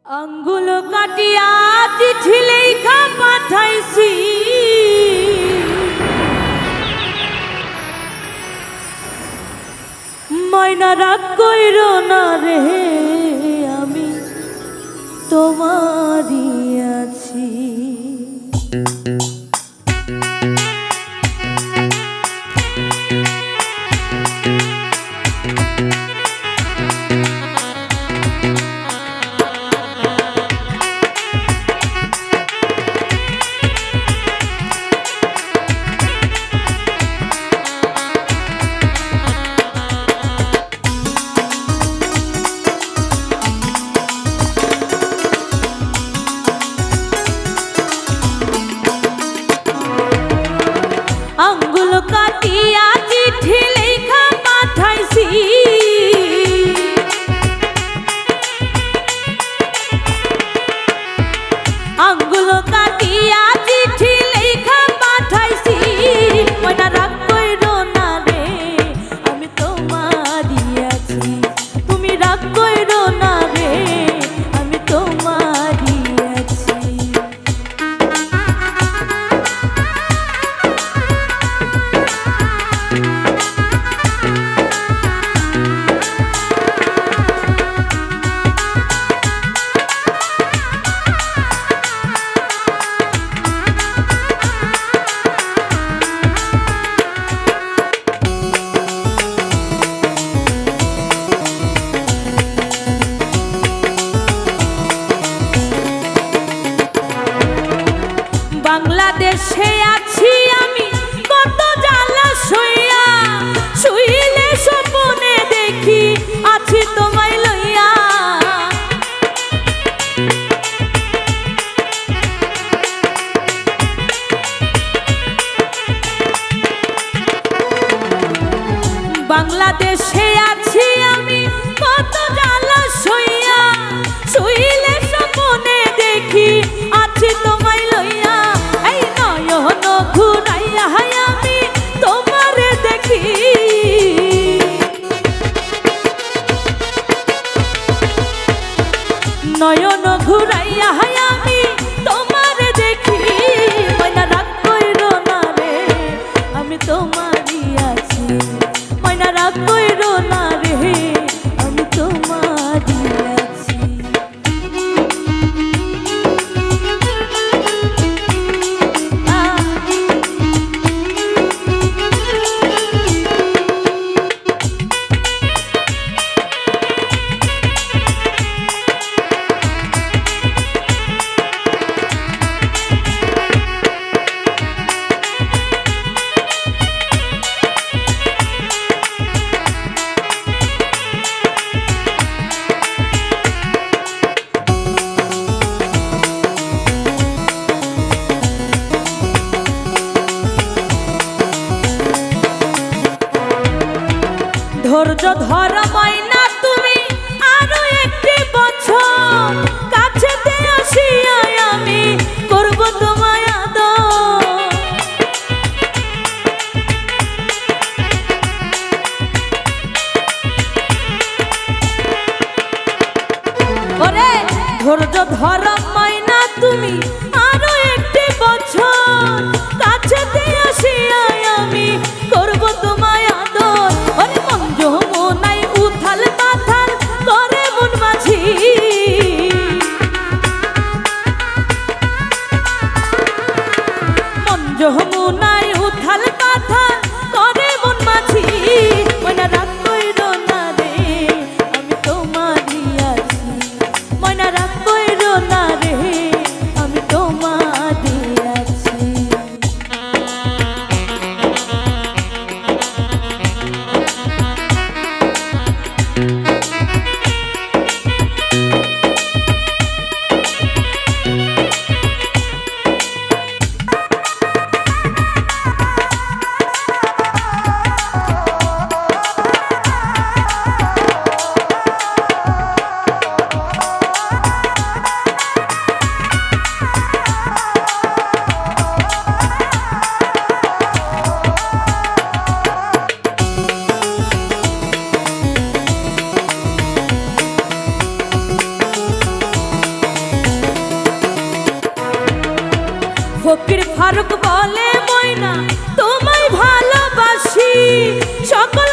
আঙ্গুল কাটিয়া চিঠি লেখা পাঠাইছি, ময়না রাগ কইর না রে, আমি তোমারই আছি। আঙ্গুল কাটিয়া চিঠি লেখা পাঠাইছি, আঙ্গুল কাটিয়া চিঠি লেখা পাঠাইছি, ময়না রাগ কইর না রে, আমি তোমারই আছি। তুমি রাগ কইর না রে, আমি তোমারই আছি। বাংলাদেশে আছি আমি কত জ্বালা সইয়া, শুইলে স্বপ্নে দেখি আছি তোমায় লইয়া। বাংলাদেশে আছি আমি কত জ্বালা সইয়া, শুইলে স্বপ্নে দেখি আছি তোমায় লইয়া। এই নয়ন ঘুরাইয়া আমি তোমারে দেখি, নয়ন ঘুরাইয়া আমি তোমারে দেখি, ময়না রাগ কইর না রে, আমি তোমারই আছি। ময়না রাগ কইর না রে, আমি তোমারই আছি। ধৈর্য ধর ময়না তুমি আরো একটি বছর, কাছেতে আসিয়া আমি করব তোমায় আদর। ওরে ধৈর্য ধর ময়না তুমি আরো একটি বছর, কাছেতে আসিয়া আমি করব তোমায় আদর। ওরে মন যমুনায় উথাল পাথাল করে মন মাঝি, মন যমুনায় উথাল পাথাল করে মন মাঝি, ময়না রাগ কইর না রে, আমি তোমারই আছি। ময়না রাগ কইর না রে, আমি তোমারই আছি। ফকির ফারুক বলে ময়না তোমায় ভালোবাসি সকল